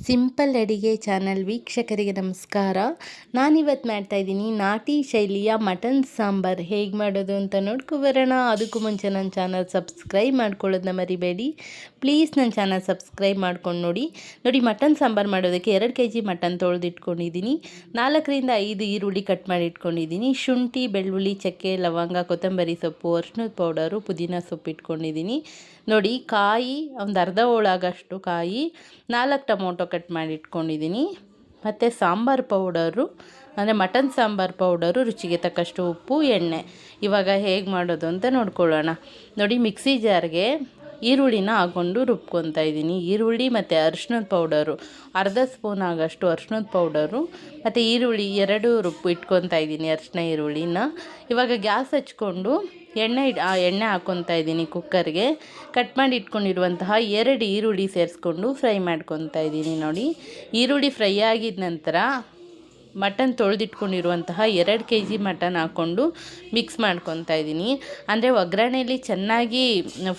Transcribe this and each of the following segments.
Simple ಅಡಿಗೆ channel ವೀಕ್ಷಕರಿಗೆ ನಮಸ್ಕಾರ. ನಾನಿವತ್ತು ಮಾಡ್ತಾಯಿದ್ದೀನಿ ನಾಟಿ ಶೈಲಿಯ ಮಟನ್ ಸಾಂಬಾರು ಹೇಗೆ ಮಾಡೋದು ಅಂತ ನೋಡ್ಕೊಬರೋಣ. ಅದಕ್ಕೂ ಮುಂಚೆ ನನ್ನ ಚಾನಲ್ ಸಬ್ಸ್ಕ್ರೈಬ್ ಮಾಡ್ಕೊಳ್ಳೋದನ್ನ ಮರಿಬೇಡಿ ಪ್ಲೀಸ್. ನನ್ನ ಚಾನಲ್ ಸಬ್ಸ್ಕ್ರೈಬ್ ಮಾಡ್ಕೊಂಡು ನೋಡಿ ಮಟನ್ ಸಾಂಬಾರು ಮಾಡೋದಕ್ಕೆ 2 kg ಮಟನ್ ತೊಳೆದಿಟ್ಕೊಂಡಿದ್ದೀನಿ. 4 ರಿಂದ 5 ಈರುಳ್ಳಿ ಕಟ್ ಮಾಡಿ ಇಟ್ಕೊಂಡಿದ್ದೀನಿ. ಶುಂಠಿ, ಬೆಳ್ಳುಳ್ಳಿ, ಚಕ್ಕೆ, ಲವಂಗ, ಕೊತ್ತಂಬರಿ ಸೊಪ್ಪು, ಅರಿಶಿಣದ ಪೌಡರು, ಪುದೀನ ಸೊಪ್ಪು ಇಟ್ಕೊಂಡಿದ್ದೀನಿ. ನೋಡಿ ಕಾಯಿ ಒಂದು ಅರ್ಧ ಹೋಳಾಗಷ್ಟು ಕಾಯಿ, 4 ಟೊಮೊಟೊ ಕಟ್ ಮಾಡಿ ಇಟ್ಕೊಂಡಿದ್ದೀನಿ. ಮತ್ತು ಸಾಂಬಾರು ಪೌಡರು ಅಂದರೆ ಮಟನ್ ಸಾಂಬಾರು ಪೌಡರು, ರುಚಿಗೆ ತಕ್ಕಷ್ಟು ಉಪ್ಪು, ಎಣ್ಣೆ. ಇವಾಗ ಹೇಗೆ ಮಾಡೋದು ಅಂತ ನೋಡ್ಕೊಳ್ಳೋಣ. ನೋಡಿ ಮಿಕ್ಸಿ ಜಾರ್ಗೆ ಈರುಳ್ಳಿನ ಹಾಕ್ಕೊಂಡು ರುಬ್ಕೊತಾ ಇದ್ದೀನಿ. ಈರುಳ್ಳಿ ಮತ್ತು ಅರಿಶಿಣದ ಪೌಡರು ಅರ್ಧ ಸ್ಪೂನ್ ಆಗೋಷ್ಟು ಅರಿಶಿಣದ ಪೌಡರು ಮತ್ತು ಈರುಳ್ಳಿ 2 ಇಟ್ಕೊತಾ ಇದ್ದೀನಿ, ಅರಿಶಿಣ ಈರುಳ್ಳಿನ. ಇವಾಗ ಗ್ಯಾಸ್ ಹಚ್ಕೊಂಡು ಎಣ್ಣೆ ಹಾಕ್ಕೊತಾ ಇದ್ದೀನಿ ಕುಕ್ಕರ್ಗೆ. ಕಟ್ ಮಾಡಿ ಇಟ್ಕೊಂಡಿರುವಂತಹ 2 ಈರುಳ್ಳಿ ಸೇರಿಸ್ಕೊಂಡು ಫ್ರೈ ಮಾಡ್ಕೊತಾ ಇದ್ದೀನಿ. ನೋಡಿ ಈರುಳ್ಳಿ ಫ್ರೈ ಆಗಿದ ನಂತರ ಮಟನ್ ತೊಳೆದಿಟ್ಕೊಂಡಿರುವಂತಹ 2 kg ಮಟನ್ ಹಾಕ್ಕೊಂಡು ಮಿಕ್ಸ್ ಮಾಡ್ಕೊತಾ ಇದ್ದೀನಿ. ಅಂದರೆ ಒಗ್ಗರಣೆಯಲ್ಲಿ ಚೆನ್ನಾಗಿ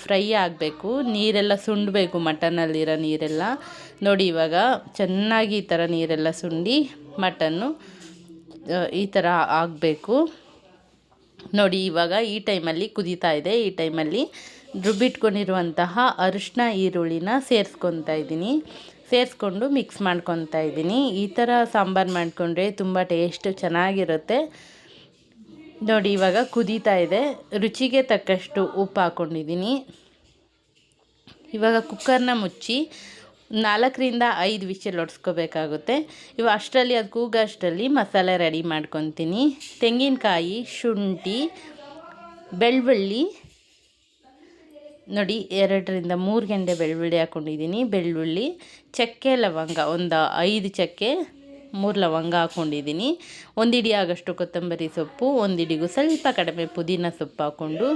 ಫ್ರೈ ಆಗಬೇಕು, ನೀರೆಲ್ಲ ಸುಂಡಬೇಕು, ಮಟನಲ್ಲಿರೋ ನೀರೆಲ್ಲ. ನೋಡಿ ಇವಾಗ ಚೆನ್ನಾಗಿ ಈ ಥರ ನೀರೆಲ್ಲ ಸುಂಡಿ ಮಟನ್ನು ಈ ಥರ ಆಗಬೇಕು. ನೋಡಿ ಇವಾಗ ಈ ಟೈಮಲ್ಲಿ ಕುದೀತಾ ಇದೆ. ಈ ಟೈಮಲ್ಲಿ ರುಬ್ಬಿಟ್ಕೊಂಡಿರುವಂತಹ ಅರಿಶಿನ ಈರುಳ್ಳಿನ ಸೇರಿಸ್ಕೊತಾ ಇದ್ದೀನಿ. ಸೇರಿಸ್ಕೊಂಡು ಮಿಕ್ಸ್ ಮಾಡ್ಕೊತಾ ಇದ್ದೀನಿ. ಈ ಥರ ಸಾಂಬಾರು ಮಾಡಿಕೊಂಡ್ರೆ ತುಂಬ ಟೇಸ್ಟ್ ಚೆನ್ನಾಗಿರುತ್ತೆ. ನೋಡಿ ಇವಾಗ ಕುದೀತಾ ಇದೆ. ರುಚಿಗೆ ತಕ್ಕಷ್ಟು ಉಪ್ಪು ಹಾಕ್ಕೊಂಡಿದ್ದೀನಿ. ಇವಾಗ ಕುಕ್ಕರ್ನ ಮುಚ್ಚಿ 4 ರಿಂದ 5 ವಿಷಲ್ ಹೊಡ್ಸ್ಕೋಬೇಕಾಗುತ್ತೆ. ಅಷ್ಟರಲ್ಲಿ ಅದು ಕೂಗೋಷ್ಟರಲ್ಲಿ ಮಸಾಲೆ ರೆಡಿ ಮಾಡ್ಕೊತೀನಿ. ತೆಂಗಿನಕಾಯಿ, ಶುಂಠಿ, ಬೆಳ್ಳುಳ್ಳಿ, ನೋಡಿ 2 ರಿಂದ 3 ಗೆಂಡೆ ಬೆಳ್ಳುಳ್ಳಿ ಹಾಕ್ಕೊಂಡಿದ್ದೀನಿ. ಬೆಳ್ಳುಳ್ಳಿ, ಚಕ್ಕೆ, ಲವಂಗ ಒಂದು 5 ಚಕ್ಕೆ, 3 ಲವಂಗ ಹಾಕ್ಕೊಂಡಿದ್ದೀನಿ. 1 ಹಿಡಿ ಆಗೋಷ್ಟು ಕೊತ್ತಂಬರಿ ಸೊಪ್ಪು, 1 ಹಿಡಿಗೂ ಸ್ವಲ್ಪ ಕಡಿಮೆ ಪುದೀನ ಸೊಪ್ಪು ಹಾಕ್ಕೊಂಡು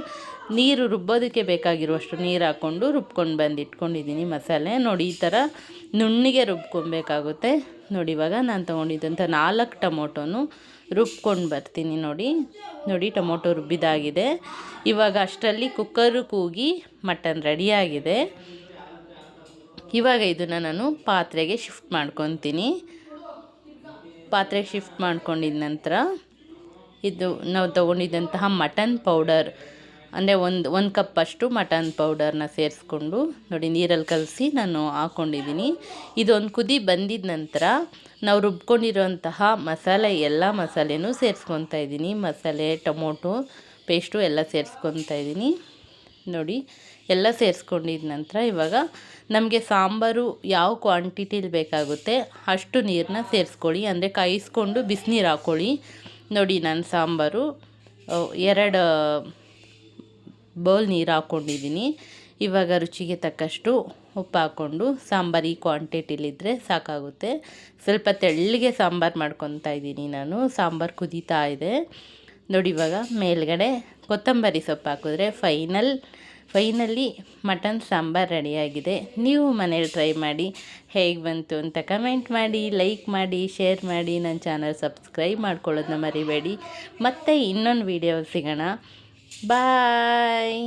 ನೀರು ರುಬ್ಬೋದಕ್ಕೆ ಬೇಕಾಗಿರುವಷ್ಟು ನೀರು ಹಾಕ್ಕೊಂಡು ರುಬ್ಕೊಂಡು ಬಂದು ಇಟ್ಕೊಂಡಿದ್ದೀನಿ ಮಸಾಲೆ. ನೋಡಿ ಈ ಥರ ನುಣ್ಣಿಗೆ ರುಬ್ಕೊಬೇಕಾಗುತ್ತೆ. ನೋಡಿ ಇವಾಗ ನಾನು ತೊಗೊಂಡಿದ್ದಂಥ 4 ಟೊಮೊಟೊನು ರುಬ್ಕೊಂಡು ಬರ್ತೀನಿ. ನೋಡಿ ಟೊಮೊಟೊ ರುಬ್ಬಿದಾಗಿದೆ. ಇವಾಗ ಅಷ್ಟರಲ್ಲಿ ಕುಕ್ಕರು ಕೂಗಿ ಮಟನ್ ರೆಡಿಯಾಗಿದೆ. ಇವಾಗ ಇದನ್ನು ನಾನು ಪಾತ್ರೆಗೆ ಶಿಫ್ಟ್ ಮಾಡ್ಕೊತೀನಿ. ಪಾತ್ರೆಗೆ ಶಿಫ್ಟ್ ಮಾಡ್ಕೊಂಡಿದ ನಂತರ ಇದು ನಾವು ತೊಗೊಂಡಿದ್ದಂತಹ ಮಟನ್ ಪೌಡರ್ ಅಂದರೆ ಒಂದು ಕಪ್ಪಷ್ಟು ಮಟನ್ ಪೌಡರ್ನ ಸೇರಿಸ್ಕೊಂಡು ನೋಡಿ ನೀರಲ್ಲಿ ಕಲಸಿ ನಾನು ಹಾಕ್ಕೊಂಡಿದ್ದೀನಿ. ಇದೊಂದು ಕುದಿ ಬಂದಿದ ನಂತರ ನಾವು ರುಬ್ಕೊಂಡಿರೋಂತಹ ಮಸಾಲೆ ಎಲ್ಲ ಮಸಾಲೆನೂ ಸೇರಿಸ್ಕೊತಾ ಇದ್ದೀನಿ. ಮಸಾಲೆ, ಟೊಮೊಟೊ ಪೇಸ್ಟು ಎಲ್ಲ ಸೇರಿಸ್ಕೊತಾ ಇದ್ದೀನಿ. ನೋಡಿ ಎಲ್ಲ ಸೇರಿಸ್ಕೊಂಡಿದ ನಂತರ ಇವಾಗ ನಮಗೆ ಸಾಂಬಾರು ಯಾವ ಕ್ವಾಂಟಿಟಿಲಿ ಬೇಕಾಗುತ್ತೆ ಅಷ್ಟು ನೀರನ್ನ ಸೇರಿಸ್ಕೊಳ್ಳಿ. ಅಂದರೆ ಕಾಯಿಸ್ಕೊಂಡು ಬಿಸಿನೀರು ಹಾಕ್ಕೊಳ್ಳಿ. ನೋಡಿ ನಾನು ಸಾಂಬಾರು 2 ಬೌಲ್ ನೀರು ಹಾಕ್ಕೊಂಡಿದ್ದೀನಿ. ಇವಾಗ ರುಚಿಗೆ ತಕ್ಕಷ್ಟು ಉಪ್ಪು ಹಾಕ್ಕೊಂಡು ಸಾಂಬಾರು ಈ ಕ್ವಾಂಟಿಟಿಲಿದ್ದರೆ ಸಾಕಾಗುತ್ತೆ. ಸ್ವಲ್ಪ ತೆಳ್ಳಗೆ ಸಾಂಬಾರು ಮಾಡ್ಕೊತಾ ಇದ್ದೀನಿ ನಾನು. ಸಾಂಬಾರು ಕುದೀತಾ ಇದೆ. ನೋಡಿ ಇವಾಗ ಮೇಲ್ಗಡೆ ಕೊತ್ತಂಬರಿ ಸೊಪ್ಪು ಹಾಕಿದ್ರೆ ಫೈನಲಿ ಮಟನ್ ಸಾಂಬಾರು ರೆಡಿಯಾಗಿದೆ. ನೀವು ಮನೇಲಿ ಟ್ರೈ ಮಾಡಿ ಹೇಗೆ ಬಂತು ಅಂತ ಕಮೆಂಟ್ ಮಾಡಿ, ಲೈಕ್ ಮಾಡಿ, ಶೇರ್ ಮಾಡಿ. ನನ್ನ ಚಾನಲ್ ಸಬ್ಸ್ಕ್ರೈಬ್ ಮಾಡ್ಕೊಳ್ಳೋದನ್ನ ಮರಿಬೇಡಿ. ಮತ್ತೆ ಇನ್ನೊಂದು ವಿಡಿಯೋ ಸಿಗೋಣ. ಬಾಯ್.